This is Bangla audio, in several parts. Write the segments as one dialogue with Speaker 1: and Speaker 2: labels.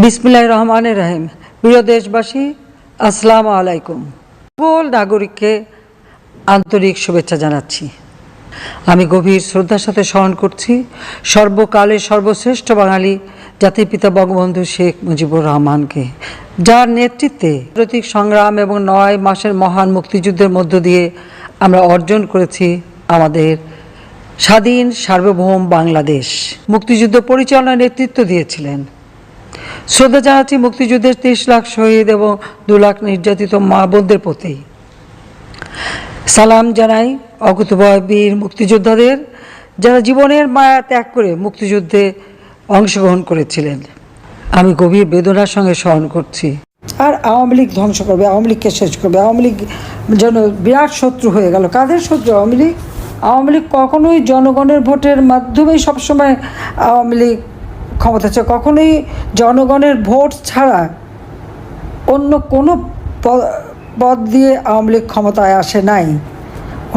Speaker 1: বিসমিল্লাহির রহমানির রহিম। প্রিয় দেশবাসী, আসসালামু আলাইকুম। সকল নাগরিককে আন্তরিক শুভেচ্ছা জানাচ্ছি। আমি গভীর শ্রদ্ধার সাথে স্মরণ করছি সর্বকালের সর্বশ্রেষ্ঠ বাঙালি জাতির পিতা বঙ্গবন্ধু শেখ মুজিবুর রহমানকে, যার নেতৃত্বে প্রতীক সংগ্রাম এবং 9 মাসের মহান মুক্তিযুদ্ধের মধ্য দিয়ে আমরা অর্জন করেছি আমাদের স্বাধীন সার্বভৌম বাংলাদেশ। মুক্তিযুদ্ধ পরিচালনায় নেতৃত্ব দিয়েছিলেন। শ্রদ্ধা জানাচ্ছি মুক্তিযুদ্ধের 30 লাখ শহীদ এবং 2 লাখ নির্যাতিত মা বোনদের প্রতি। সালাম জানাই অকুতোভয় বীর মুক্তিযোদ্ধাদের, যারা জীবনের মায়া ত্যাগ করে মুক্তিযুদ্ধে অংশগ্রহণ করেছিলেন। আমি গভীর বেদনার সঙ্গে স্মরণ করছি। আর আওয়ামী লীগ ধ্বংস করবে, আওয়ামী লীগকে শেষ করবে, আওয়ামী লীগ যেন বিরাট শত্রু হয়ে গেল। কাদের শত্রু? আওয়ামী লীগ। আওয়ামী লীগ কখনোই জনগণের ভোটের মাধ্যমেই সবসময় আওয়ামী লীগ ক্ষমতা আছে, কখনোই জনগণের ভোট ছাড়া অন্য কোনো পদ দিয়ে আওয়ামী লীগ ক্ষমতায় আসে নাই।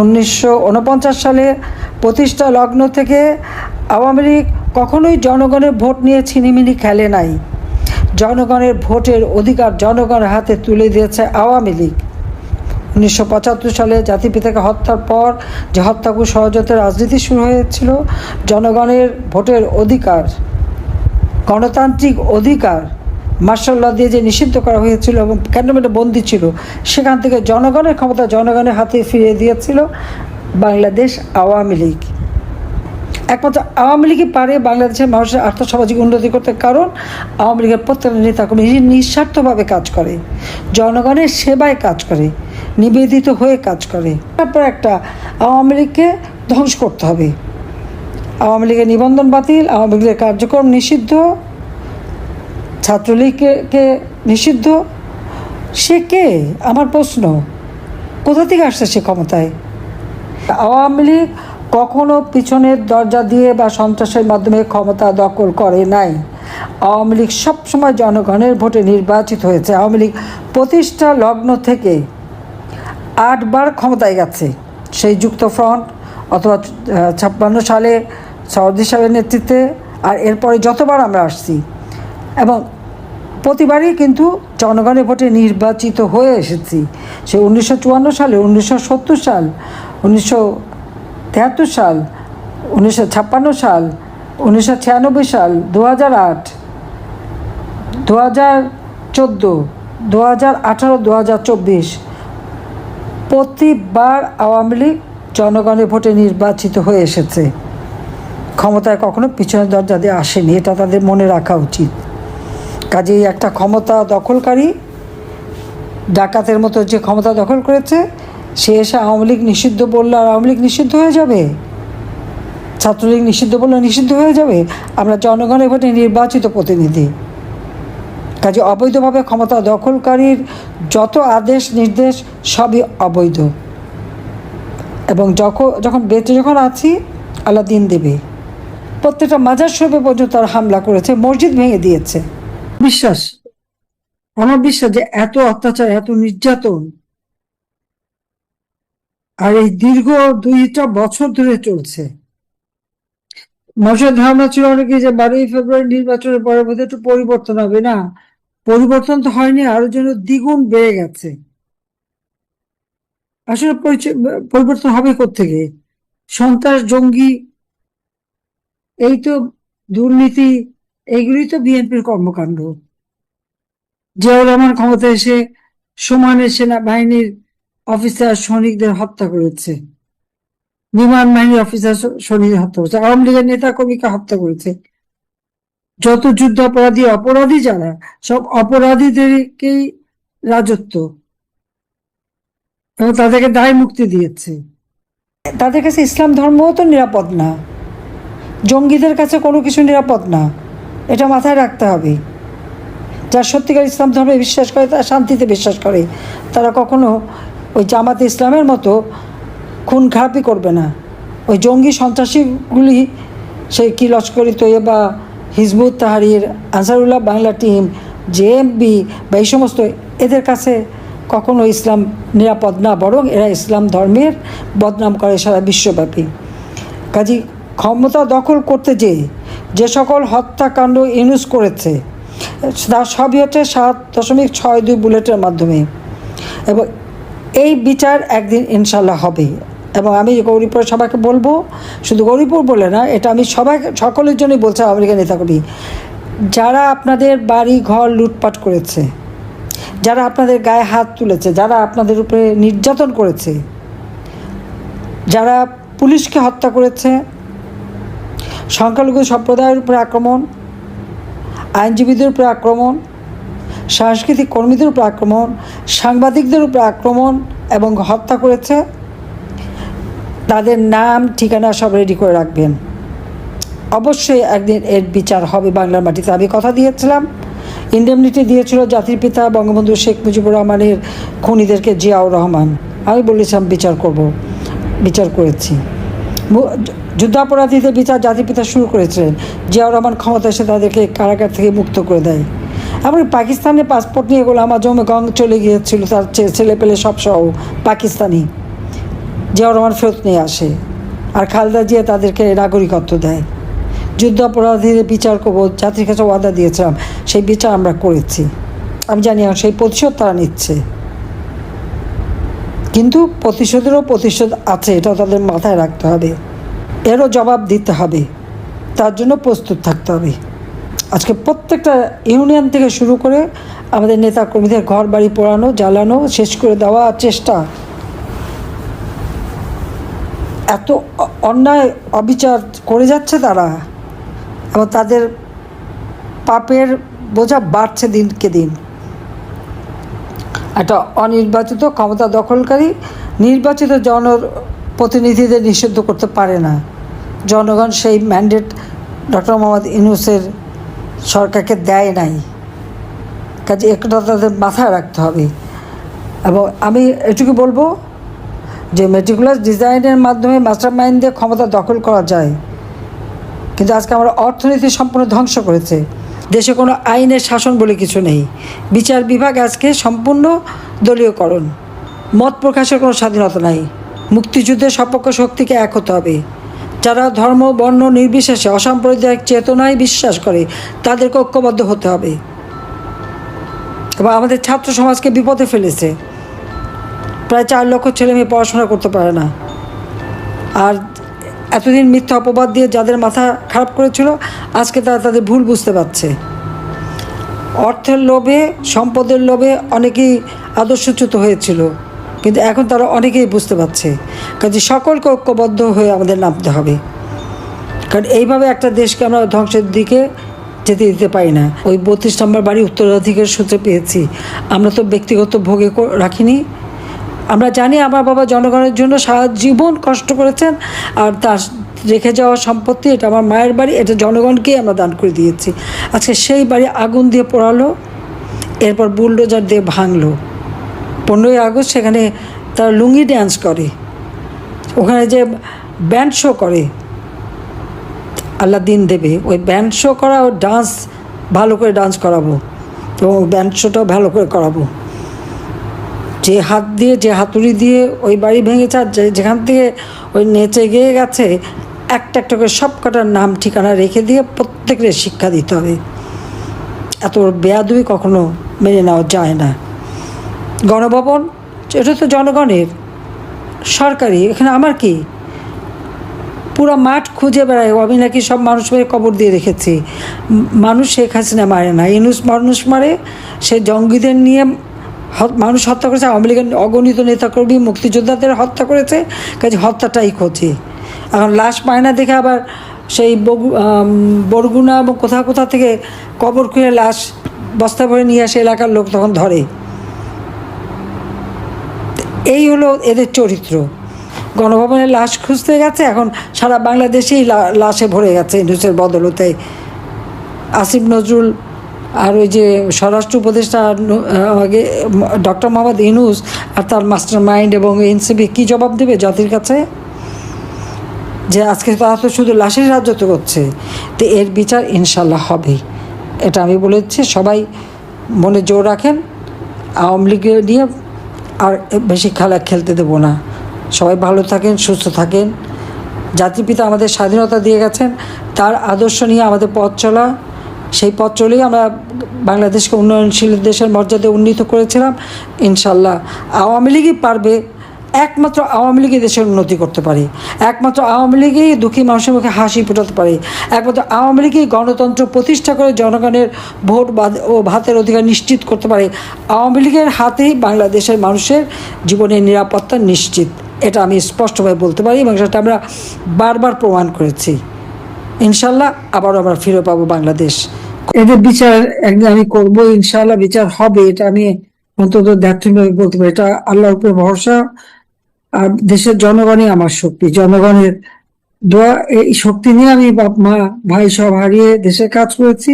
Speaker 1: 1949 সালে প্রতিষ্ঠা লগ্ন থেকে আওয়ামী লীগ কখনোই জনগণের ভোট নিয়ে ছিনিমিনি খেলে নাই। জনগণের ভোটের অধিকার জনগণের হাতে তুলে দিয়েছে আওয়ামী লীগ। 1975 সালে জাতিপিতাকে হত্যার পর যে হত্যাকু ষড়যন্ত্রের রাজনীতি শুরু হয়েছিল, জনগণের ভোটের অধিকার, গণতান্ত্রিক অধিকার মার্শাল ল দিয়ে যে নিষিদ্ধ করা হয়েছিল এবং ক্যান্টনমেন্টে বন্দী ছিল, সেখান থেকে জনগণের ক্ষমতা জনগণের হাতে ফিরিয়ে দিয়েছিল বাংলাদেশ আওয়ামী লীগ। একমাত্র আওয়ামী লীগই পারে বাংলাদেশের মানুষের আর্থসামাজিক উন্নতি করতে, কারণ আওয়ামী লীগের প্রত্যেকটা নেতাকর্মী নিঃস্বার্থভাবে কাজ করে, জনগণের সেবায় কাজ করে, নিবেদিত হয়ে কাজ করে। তারপর একটা আওয়ামী লীগকে ধ্বংস করতে হবে। আওয়ামী লীগের নিবন্ধন বাতিল, আওয়ামী লীগের কার্যক্রম নিষিদ্ধ, ছাত্রলীগকে নিষিদ্ধ। সে কে? আমার প্রশ্ন, কোথা থেকে আসছে সে ক্ষমতায়? আওয়ামী লীগ কখনো পিছনের দরজা দিয়ে বা সন্ত্রাসের মাধ্যমে ক্ষমতা দখল করে নাই। আওয়ামী লীগ সবসময় জনগণের ভোটে নির্বাচিত হয়েছে। আওয়ামী লীগ প্রতিষ্ঠা লগ্ন থেকে 8 বার ক্ষমতায় গেছে। সেই যুক্তফ্রন্ট অথবা 56 সালে সরদি সাহেবের নেতৃত্বে, আর এরপরে যতবার আমরা আসছি, এবং প্রতিবারই কিন্তু জনগণের ভোটে নির্বাচিত হয়ে এসেছি। সে 1954 সালে, 1970 সাল, 1973 সাল, 1956 সাল, 1996 সাল, 2008, 2014, 2018, 2024 প্রতিবার আওয়ামী লীগ জনগণের ভোটে নির্বাচিত হয়ে এসেছে। ক্ষমতায় কখনো পিছনের দরজা দিয়ে আসেনি, এটা তাদের মনে রাখা উচিত। কাজেই একটা ক্ষমতা দখলকারী ডাকাতের মতো যে ক্ষমতা দখল করেছে, সে এসে আওয়ামী লীগ নিষিদ্ধ বললে আর আওয়ামী লীগ নিষিদ্ধ হয়ে যাবে? ছাত্রলীগ নিষিদ্ধ বললে নিষিদ্ধ হয়ে যাবে? আমরা জনগণের ভোটে নির্বাচিত প্রতিনিধি। কাজে অবৈধভাবে ক্ষমতা দখলকারীর যত আদেশ নির্দেশ সবই অবৈধ, এবং যখন বেঁচে আছি আল্লাহ দিন দেবে। প্রত্যেকটা মাজার শরীফে পর্যন্ত তারা হামলা করেছে, মসজিদ ভেঙে দিয়েছে। আমার বিশ্বাস যে এত অত্যাচার, এত নির্যাতন আর এই দীর্ঘ 2টা বছর ধরে চলছে। মানুষের ধারণা ছিল অনেকে যে 12ই ফেব্রুয়ারি নির্বাচনের পরে বোধহয় একটু পরিবর্তন হবে। না, পরিবর্তন তো হয়নি, আরো যেন দ্বিগুণ বেড়ে গেছে। আসলে পরিবর্তন হবে কোত্থেকে? সন্ত্রাস, জঙ্গি, এই তো দুর্নীতি, এইগুলি তো বিএনপির কর্মকাণ্ড। জিয়াউর রহমান ক্ষমতা এসে সমানে সেনাবাহিনীর অফিসার সৈনিকদের হত্যা করেছে, বিমান বাহিনীর অফিসার সৈনিকদের হত্যা করেছে, আওয়ামী লীগের নেতা কর্মীকে হত্যা করেছে। যত যুদ্ধ অপরাধী যারা, সব অপরাধীদেরকেই রাজত্ব, এবং তাদেরকে দায় মুক্তি দিয়েছে। তাদের কাছে ইসলাম ধর্মও তো নিরাপদ না, জঙ্গিদের কাছে কোনো কিছু নিরাপদ না, এটা মাথায় রাখতে হবে। যারা সত্যিকার ইসলাম ধর্মে বিশ্বাস করে, তারা শান্তিতে বিশ্বাস করে, তারা কখনো ওই জামাতে ইসলামের মতো খুন খারাপি করবে না। ওই জঙ্গি সন্ত্রাসীগুলি, সেই কি Lashkar-e-Taiba, Hizb-ut-Tahrir, Ansarullah Bangla team, JMB বা এই সমস্ত, এদের কাছে কখনো ইসলাম নিরাপদ না, বরং এরা ইসলাম ধর্মের বদনাম করে সারা বিশ্বব্যাপী। কাজী ক্ষমতা দখল করতে যে সকল হত্যাকাণ্ড ইউনুস করেছে, তার সবই হচ্ছে 7.62 বুলেটের মাধ্যমে। এবং এই বিচার একদিন ইনশাল্লাহ হবে। এবং আমি গৌরীপুর সবাইকে বলবো, শুধু গৌরীপুর বলে না, এটা আমি সকলের জন্যই বলছি, আমেরিকান নেতাকর্মী, যারা আপনাদের বাড়ি ঘর লুটপাট করেছে, যারা আপনাদের গায়ে হাত তুলেছে, যারা আপনাদের উপরে নির্যাতন করেছে, যারা পুলিশকে হত্যা করেছে, সংখ্যালঘু সম্প্রদায়ের উপরে আক্রমণ, আইনজীবীদের উপরে আক্রমণ, সাংস্কৃতিক কর্মীদের উপরে আক্রমণ, সাংবাদিকদের উপরে আক্রমণ এবং হত্যা করেছে, তাদের নাম ঠিকানা সব রেডি করে রাখবেন। অবশ্যই একদিন এর বিচার হবে বাংলার মাটিতে। আমি কথা দিয়েছিলাম, ইন্ডেমনিটি দিয়েছিল জাতির পিতা বঙ্গবন্ধু শেখ মুজিবুর রহমানের খুনিদেরকে, জিয়াউর রহমান। আমি বলেছিলাম বিচার করব, বিচার করেছি। যুদ্ধাপরাধীদের বিচার জাতির পিতা শুরু করেছিলেন, জিয়াউর রহমান ক্ষমতা এসে তাদেরকে কারাগার থেকে মুক্ত করে দেয়। এমনকি পাকিস্তানের পাসপোর্ট নিয়ে গোলাম আজম গং চলে গিয়েছিল, তার ছেলে পেলে সব সহ পাকিস্তানি, জিয়াউর রহমান ফেরত নিয়ে আসে, আর খালেদা জিয়া তাদেরকে নাগরিকত্ব দেয়। যুদ্ধাপরাধীদের বিচার করব, জাতির কাছে ওয়াদা দিয়েছিলাম, সেই বিচার আমরা করেছি। আমি জানি সেই প্রতিশোধ তারা নিচ্ছে, কিন্তু প্রতিশোধেরও প্রতিশোধ আছে, এটাও তাদের মাথায় রাখতে হবে, এরও জবাব দিতে হবে, তার জন্য প্রস্তুত থাকতে হবে। আজকে প্রত্যেকটা ইউনিয়ন থেকে শুরু করে আমাদের নেতাকর্মীদের ঘর বাড়ি পোড়ানো, জ্বালানো, শেষ করে দেওয়া চেষ্টা, এত অন্যায় অবিচার করে যাচ্ছে তারা, এবং তাদের পাপের বোঝা বাড়ছে দিনকে দিন। একটা অনির্বাচিত ক্ষমতা দখলকারী নির্বাচিত জনপ্রতিনিধিদের নিষিদ্ধ করতে পারে না। জনগণ সেই ম্যান্ডেট ডক্টর মোহাম্মদ ইউনূসের সরকারকে দেয় নাই, কাজে একটা তাদের মাথায় রাখতে হবে। এবং আমি এটুকু বলবো যে মেটিকুলাস ডিজাইনের মাধ্যমে মাস্টার মাইন্ডে ক্ষমতা দখল করা যায়, কিন্তু আজকে আমরা অর্থনীতি সম্পূর্ণ ধ্বংস করেছে। দেশে কোনো আইনের শাসন বলে কিছু নেই। বিচার বিভাগ আজকে সম্পূর্ণ দলীয়করণ, মত প্রকাশের কোনো স্বাধীনতা নাই। মুক্তিযুদ্ধের সপক্ষ শক্তিকে এক হতে হবে। যারা ধর্ম বর্ণ নির্বিশেষে অসাম্প্রদায়িক চেতনায় বিশ্বাস করে তাদেরকে ঐক্যবদ্ধ হতে হবে। এবং আমাদের ছাত্র সমাজকে বিপদে ফেলেছে। প্রায় 4 লক্ষ ছেলে মেয়ে পড়াশোনা করতে পারে না। আর এতদিন মিথ্যা অপবাদ দিয়ে যাদের মাথা খারাপ করেছিল, আজকে তারা তাদের ভুল বুঝতে পারছে। অর্থের লোভে, সম্পদের লোভে অনেকেই আদর্শচ্যুত হয়েছিল, কিন্তু এখন তারা অনেকেই বুঝতে পারছে। কাজে সকলকে ঐক্যবদ্ধ হয়ে আমাদের নামতে হবে, কারণ এইভাবে একটা দেশকে আমরা ধ্বংসের দিকে যেতে দিতে পারি না। ওই 32 নম্বর বাড়ি উত্তরাধিকার সূত্রে পেয়েছি, আমরা তো ব্যক্তিগত ভোগে রাখিনি। আমরা জানি আমার বাবা জনগণের জন্য সারা জীবন কষ্ট করেছেন, আর তার রেখে যাওয়া সম্পত্তি, এটা আমার মায়ের বাড়ি, এটা জনগণকেই আমরা দান করে দিয়েছি। আজকে সেই বাড়ি আগুন দিয়ে পোড়ালো, এরপর বুলডোজার দিয়ে ভাঙলো। 15ই আগস্ট সেখানে তারা লুঙ্গি ড্যান্স করে, ওখানে যে ব্যান্ড শো করে, আল্লাহ দিন দেবে, ওই ব্যান্ড শো করা, ও ডান্স ভালো করে ডান্স করাবো, এবং ব্যান্ড শোটাও ভালো করে করাবো। যে হাত দিয়ে, যে হাতুড়ি দিয়ে ওই বাড়ি ভেঙেছে, আর যেখান থেকে ওই নেচে গিয়ে গেছে, একটা একটা করে সব কটার নাম ঠিকানা রেখে দিয়ে প্রত্যেকের শিক্ষা দিতে হবে। এত বেয়াদবি কখনো মেনে নেওয়া যায় না। গণভবন এটা তো জনগণের, সরকারি, এখানে আমার কি? পুরো মাঠ খুঁজে বেড়ায়, আমি নাকি সব মানুষ মেরে কবর দিয়ে রেখেছি। মানুষ শেখ হাসিনা মারে না, ইউনূস মানুষ মারে। সে জঙ্গিদের নিয়ে মানুষ হত্যা করেছে, আওয়ামী লীগের অগণিত নেতাকর্মী মুক্তিযোদ্ধাদের হত্যা করেছে, কাজে হত্যাটাই খোঁজে। এখন লাশ পায় না দেখে আবার সেই বরগুনা এবং কোথা থেকে কবর খুঁড়ে লাশ বস্তা ভরে নিয়ে আসে, এলাকার লোক তখন ধরে। এই হলো এদের চরিত্র। গণভবনের লাশ খুঁজতে গেছে, এখন সারা বাংলাদেশেই লাশে ভরে গেছে ইউনূসের বদলতে। আসিফ নজরুল আর ওই যে স্বরাষ্ট্র উপদেষ্টা ডক্টর মোহাম্মদ ইউনূস আর তার মাস্টার মাইন্ড এবং এনসিপি কী জবাব দেবে জাতির কাছে? যে আজকে তারা তো শুধু লাশের রাজত্ব করছে। তো এর বিচার ইনশাল্লাহ হবে, এটা আমি বলেছি। সবাই মনে জোর রাখেন, আওয়ামী লীগ নিয়ে আর বেশি খেলা খেলতে দেবো না। সবাই ভালো থাকেন, সুস্থ থাকেন। জাতির পিতা আমাদের স্বাধীনতা দিয়ে গেছেন, তার আদর্শ নিয়ে আমাদের পথ চলা, সেই পথ চলেই আমরা বাংলাদেশকে উন্নয়নশীল দেশের মর্যাদায় উন্নীত করেছিলাম। ইনশাল্লাহ আওয়ামী লীগই পারবে, একমাত্র আওয়ামী লীগই দেশের উন্নতি করতে পারে, একমাত্র আওয়ামী লীগই দুঃখী মানুষের মুখে হাসি ফোটাতে পারে, একমাত্র আওয়ামী লীগই গণতন্ত্র প্রতিষ্ঠা করে জনগণের ভোট ও ভাতের অধিকার নিশ্চিত করতে পারে। আওয়ামী লীগের হাতেই বাংলাদেশের মানুষের জীবনের নিরাপত্তা নিশ্চিত, এটা আমি স্পষ্টভাবে বলতে পারি এবং সেটা আমরা বারবার প্রমাণ করেছি। ইনশাল্লাহ আবারও আমরা ফিরে পাবো বাংলাদেশ। এদের বিচার একদিন আমি করবো, ইনশাল্লাহ বিচার হবে, এটা আমি অন্তত দায়িত্বভাবে বলতে পারি। এটা আল্লাহর উপরে ভরসা, আর দেশের জনগণই আমার শক্তি, জনগণের দোয়া, এই শক্তি নিয়ে আমি বাপ মা ভাই সব হারিয়ে দেশে কাজ করেছি।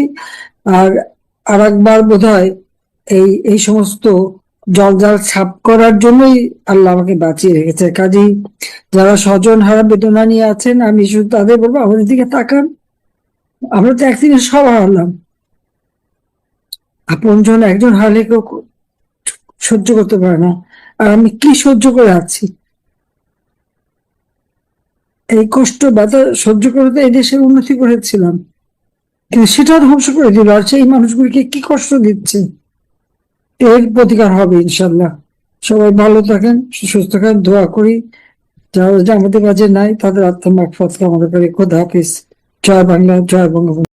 Speaker 1: আর একবার বোধ হয় এই সমস্ত জঞ্জাল ছাপ করার জন্যই আল্লাহ আমাকে বাঁচিয়ে রেখেছে। কাজেই যারা স্বজন হারা বেদনা নিয়ে আছেন, আমি শুধু তাদের বলবো আমাদের দিকে তাকান। আমরা তো একদিনে সব হারলাম, আপনজন একজন হারলে কেউ সহ্য করতে পারে না, আর আমি কি সহ্য করে আছি। এই কষ্ট ব্যথা সহ্য করে তো এই দেশের উন্নতি করেছিলাম, কিন্তু সেটা ধ্বংস করে দিল। আর সেই মানুষগুলিকে কি কষ্ট দিচ্ছে, এর প্রতিকার হবে ইনশাল্লাহ। সবাই ভালো থাকেন, সুস্থ থাকেন, দোয়া করি যারা আমাদের মাঝে নাই তাদের আত্মা মাগফিরাত কামনা করি। খোদা হাফিজ। জয় বাংলা, জয় বঙ্গবন্ধু।